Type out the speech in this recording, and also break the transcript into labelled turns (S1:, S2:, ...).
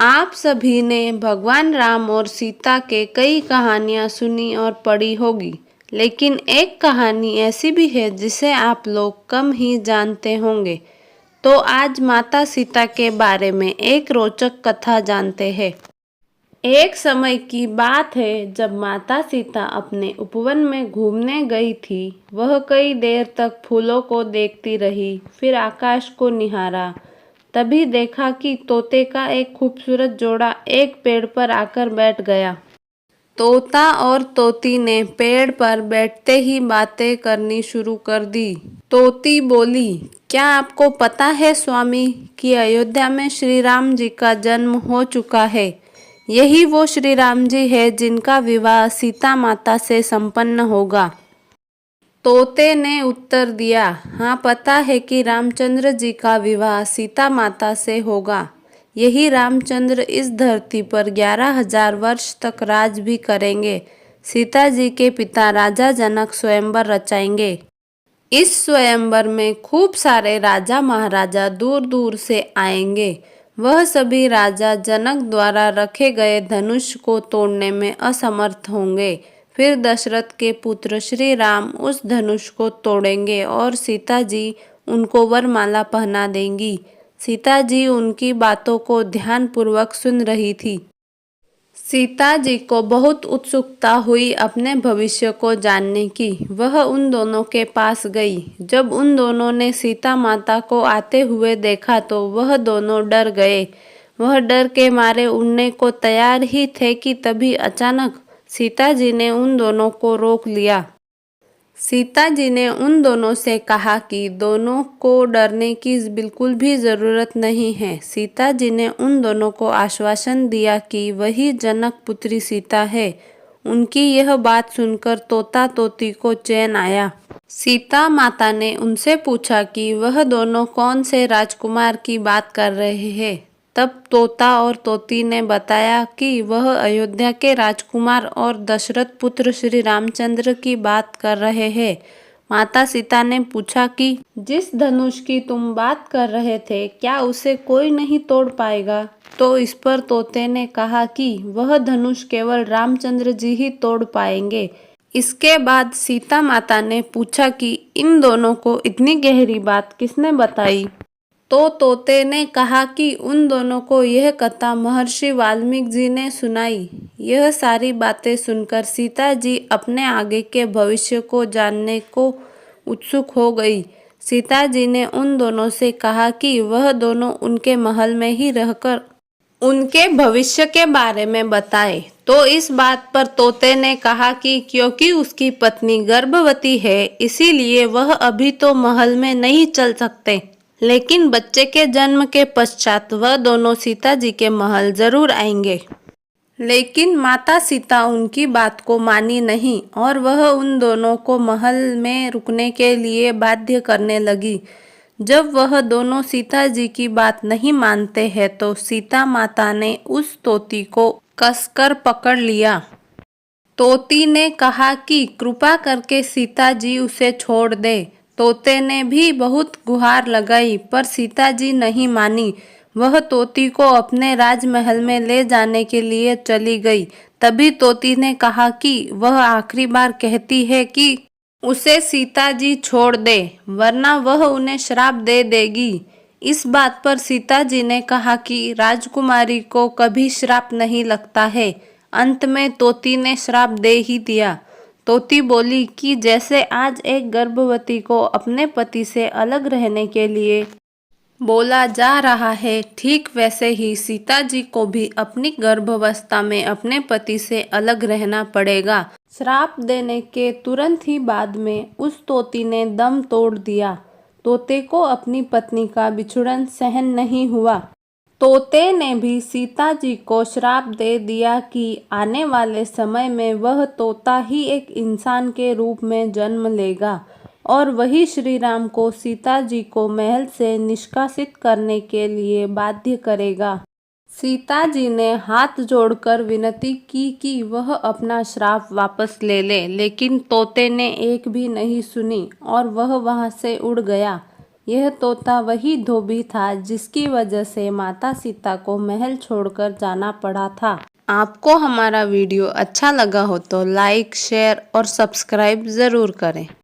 S1: आप सभी ने भगवान राम और सीता के कई कहानियाँ सुनी और पढ़ी होगी, लेकिन एक कहानी ऐसी भी है जिसे आप लोग कम ही जानते होंगे। तो आज माता सीता के बारे में एक रोचक कथा जानते हैं। एक समय की बात है जब माता सीता अपने उपवन में घूमने गई थी। वह कई देर तक फूलों को देखती रही, फिर आकाश को निहारा। तभी देखा कि तोते का एक खूबसूरत जोड़ा एक पेड़ पर आकर बैठ गया। तोता और तोती ने पेड़ पर बैठते ही बातें करनी शुरू कर दी। तोती बोली, क्या आपको पता है स्वामी कि अयोध्या में श्री राम जी का जन्म हो चुका है। यही वो श्री राम जी है जिनका विवाह सीता माता से संपन्न होगा। तोते ने उत्तर दिया, हाँ पता है कि रामचंद्र जी का विवाह सीता माता से होगा। यही रामचंद्र इस धरती पर 11,000 वर्ष तक राज भी करेंगे। सीता जी के पिता राजा जनक स्वयंवर रचाएंगे। इस स्वयंवर में खूब सारे राजा महाराजा दूर दूर से आएंगे। वह सभी राजा जनक द्वारा रखे गए धनुष को तोड़ने में असमर्थ होंगे। फिर दशरथ के पुत्र श्री राम उस धनुष को तोड़ेंगे और सीता जी उनको वरमाला पहना देंगी। सीता जी उनकी बातों को ध्यानपूर्वक सुन रही थी। सीता जी को बहुत उत्सुकता हुई अपने भविष्य को जानने की। वह उन दोनों के पास गई। जब उन दोनों ने सीता माता को आते हुए देखा तो वह दोनों डर गए। वह डर के मारे उड़ने को तैयार ही थे कि तभी अचानक सीता जी ने उन दोनों को रोक लिया। सीता जी ने उन दोनों से कहा कि दोनों को डरने की बिल्कुल भी ज़रूरत नहीं है। सीता जी ने उन दोनों को आश्वासन दिया कि वही जनक पुत्री सीता है। उनकी यह बात सुनकर तोता तोती को चैन आया। सीता माता ने उनसे पूछा कि वह दोनों कौन से राजकुमार की बात कर रहे हैं। तब तोता और तोती ने बताया कि वह अयोध्या के राजकुमार और दशरथ पुत्र श्री रामचंद्र की बात कर रहे हैं। माता सीता ने पूछा कि जिस धनुष की तुम बात कर रहे थे, क्या उसे कोई नहीं तोड़ पाएगा। तो इस पर तोते ने कहा कि वह धनुष केवल रामचंद्र जी ही तोड़ पाएंगे। इसके बाद सीता माता ने पूछा कि इन दोनों को इतनी गहरी बात किसने बताई। तो तोते ने कहा कि उन दोनों को यह कथा महर्षि वाल्मीकि जी ने सुनाई। यह सारी बातें सुनकर सीता जी अपने आगे के भविष्य को जानने को उत्सुक हो गई। सीता जी ने उन दोनों से कहा कि वह दोनों उनके महल में ही रहकर उनके भविष्य के बारे में बताए। तो इस बात पर तोते ने कहा कि क्योंकि उसकी पत्नी गर्भवती है, इसीलिए वह अभी तो महल में नहीं चल सकते, लेकिन बच्चे के जन्म के पश्चात वह दोनों सीता जी के महल जरूर आएंगे। लेकिन माता सीता उनकी बात को मानी नहीं और वह उन दोनों को महल में रुकने के लिए बाध्य करने लगी। जब वह दोनों सीता जी की बात नहीं मानते हैं तो सीता माता ने उस तोती को कसकर पकड़ लिया। तोती ने कहा कि कृपा करके सीता जी उसे छोड़ दे। तोते ने भी बहुत गुहार लगाई पर सीता जी नहीं मानी। वह तोती को अपने राजमहल में ले जाने के लिए चली गई। तभी तोती ने कहा कि वह आखिरी बार कहती है कि उसे सीता जी छोड़ दे, वरना वह उन्हें श्राप दे देगी। इस बात पर सीता जी ने कहा कि राजकुमारी को कभी श्राप नहीं लगता है। अंत में तोती ने श्राप दे ही दिया। तोती बोली कि जैसे आज एक गर्भवती को अपने पति से अलग रहने के लिए बोला जा रहा है, ठीक वैसे ही सीता जी को भी अपनी गर्भावस्था में अपने पति से अलग रहना पड़ेगा। श्राप देने के तुरंत ही बाद में उस तोती ने दम तोड़ दिया। तोते को अपनी पत्नी का बिछुड़न सहन नहीं हुआ। तोते ने भी सीता जी को श्राप दे दिया कि आने वाले समय में वह तोता ही एक इंसान के रूप में जन्म लेगा और वही श्री राम को सीता जी को महल से निष्कासित करने के लिए बाध्य करेगा। सीता जी ने हाथ जोड़कर विनती की कि वह अपना श्राप वापस ले ले, लेकिन तोते ने एक भी नहीं सुनी और वह वहां से उड़ गया। यह तोता वही धोबी था जिसकी वजह से माता सीता को महल छोड़कर जाना पड़ा था। आपको हमारा वीडियो अच्छा लगा हो तो लाइक, शेयर और सब्सक्राइब ज़रूर करें।